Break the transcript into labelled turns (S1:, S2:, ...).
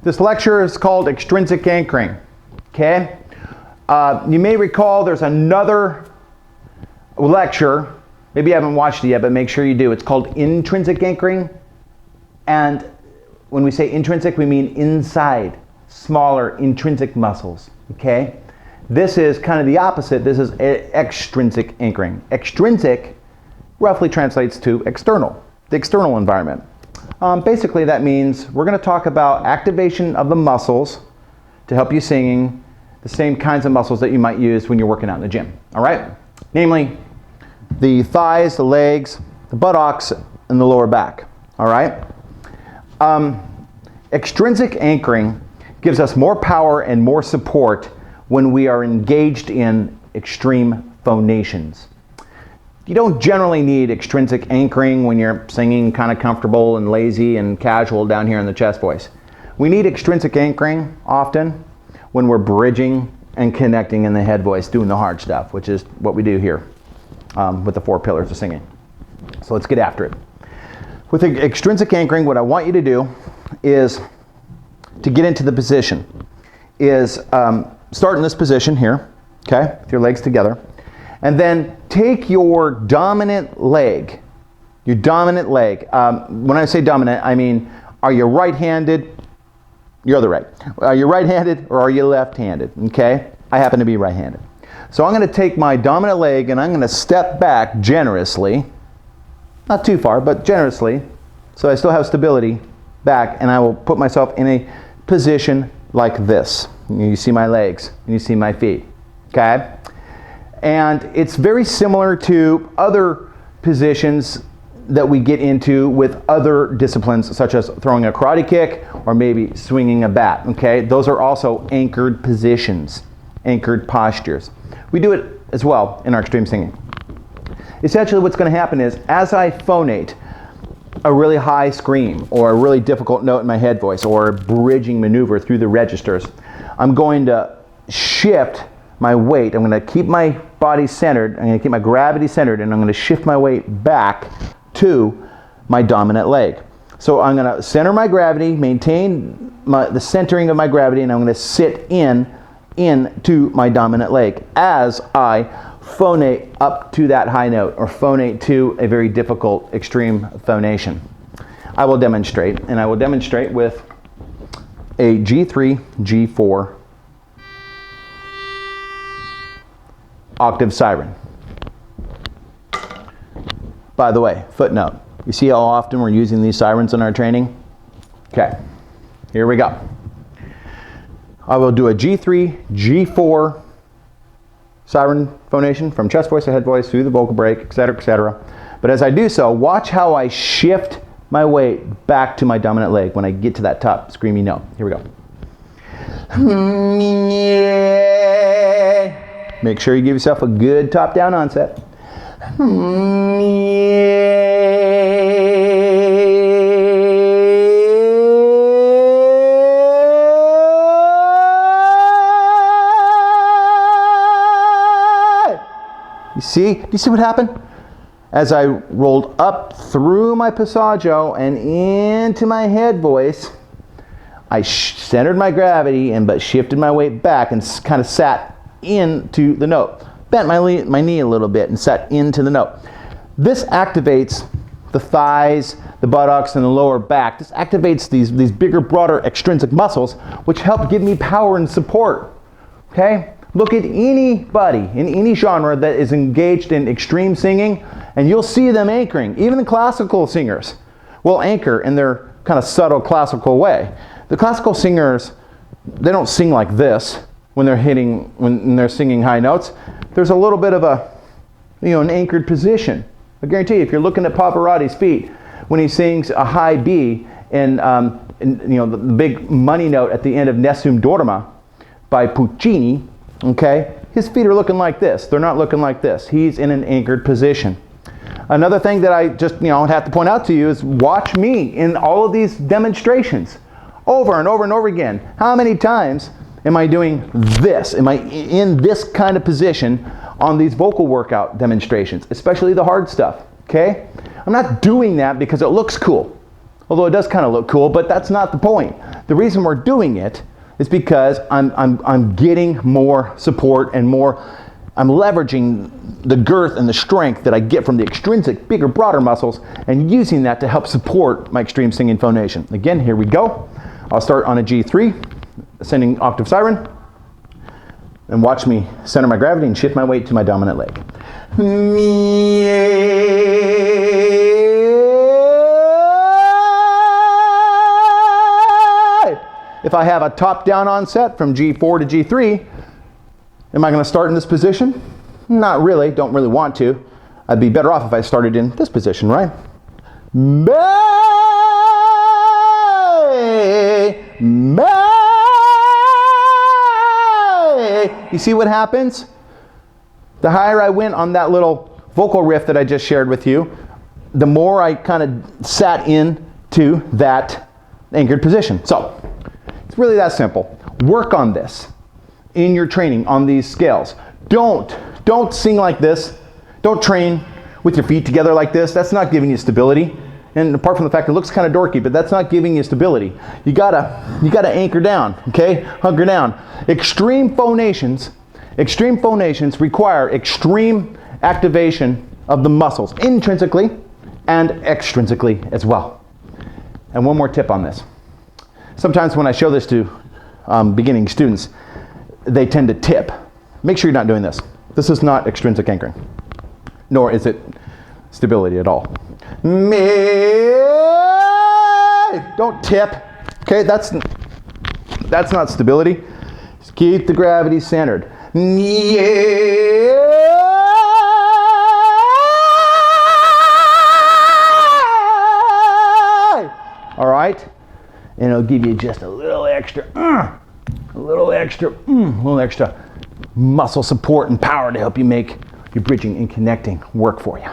S1: This lecture is called Extrinsic Anchoring, okay? You may recall there's another lecture, maybe you haven't watched it yet, but make sure you do. It's called Intrinsic Anchoring, and when we say intrinsic, we mean inside, smaller intrinsic muscles, okay? This is kind of the opposite. This is extrinsic anchoring. Extrinsic roughly translates to external, the external environment. Basically, that means we're going to talk about activation of the muscles to help you singing, the same kinds of muscles that you might use when you're working out in the gym, all right? Namely, the thighs, the legs, the buttocks, and the lower back, all right? Extrinsic anchoring gives us more power and more support when we are engaged in extreme phonations. You don't generally need extrinsic anchoring when you're singing kind of comfortable and lazy and casual down here in the chest voice. We need extrinsic anchoring often when we're bridging and connecting in the head voice, doing the hard stuff, which is what we do here with the 4 pillars of singing. So let's get after it. With extrinsic anchoring, what I want you to do is to get into the position, is start in this position here, okay, with your legs together, and then take your dominant leg, When I say dominant, I mean, are you right-handed? You're the right. Are you right-handed or are you left-handed? Okay, I happen to be right-handed. So I'm going to take my dominant leg and I'm going to step back generously, not too far, but generously, so I still have stability back, and I will put myself in a position like this. You see my legs and you see my feet, okay? And it's very similar to other positions that we get into with other disciplines, such as throwing a karate kick or maybe swinging a bat, okay? Those are also anchored positions, anchored postures. We do it as well in our extreme singing. Essentially what's going to happen is, as I phonate a really high scream or a really difficult note in my head voice or a bridging maneuver through the registers, I'm going to shift my weight. I'm going to keep my body centered, I'm going to keep my gravity centered, and I'm going to shift my weight back to my dominant leg. So I'm going to center my gravity, maintain the centering of my gravity, and I'm going to sit into my dominant leg as I phonate up to that high note, or phonate to a very difficult extreme phonation. I will demonstrate, and I will demonstrate with a G3, G4 octave siren. By the way, footnote, you see how often we're using these sirens in our training? Okay, here we go. I will do a G3, G4 siren phonation from chest voice to head voice through the vocal break, etc., etc. But as I do so, watch how I shift my weight back to my dominant leg when I get to that top screamy note. Here we go. Make sure you give yourself a good top-down onset. You see what happened? As I rolled up through my passaggio and into my head voice, I centered my gravity but shifted my weight back and kind of sat into the note. Bent my knee a little bit and sat into the note. This activates the thighs, the buttocks, and the lower back. This activates these bigger, broader extrinsic muscles, which help give me power and support. Okay? Look at anybody in any genre that is engaged in extreme singing, and you'll see them anchoring. Even the classical singers will anchor in their kind of subtle classical way. The classical singers, they don't sing like this when they're singing high notes. There's a little bit of an anchored position. I guarantee you, if you're looking at Pavarotti's feet, when he sings a high B in the big money note at the end of Nessun Dorma by Puccini, okay, his feet are looking like this. They're not looking like this. He's in an anchored position. Another thing that I just have to point out to you is watch me in all of these demonstrations over and over and over again. How many times am I doing this? Am I in this kind of position on these vocal workout demonstrations, especially the hard stuff, okay? I'm not doing that because it looks cool, although it does kind of look cool, but that's not the point. The reason we're doing it is because I'm getting more support and I'm leveraging the girth and the strength that I get from the extrinsic, bigger, broader muscles and using that to help support my extreme singing phonation. Again, here we go. I'll start on a G3, ascending octave siren, and watch me center my gravity and shift my weight to my dominant leg. If I have a top-down onset from G4 to G3, am I going to start in this position? Not really, don't really want to. I'd be better off if I started in this position, right? You see what happens? The higher I went on that little vocal riff that I just shared with you, the more I kind of sat into that anchored position. So, it's really that simple. Work on this in your training on these scales. Don't sing like this. Don't train with your feet together like this. That's not giving you stability. And apart from the fact it looks kind of dorky, but that's not giving you stability. You gotta anchor down, okay? Hunker down. Extreme phonations require extreme activation of the muscles, intrinsically and extrinsically as well. And one more tip on this. Sometimes when I show this to beginning students, they tend to tip. Make sure you're not doing this. This is not extrinsic anchoring, nor is it stability at all. Don't tip. Okay, that's not stability. Just keep the gravity centered. All right, and it'll give you just a little extra muscle support and power to help you make your bridging and connecting work for you.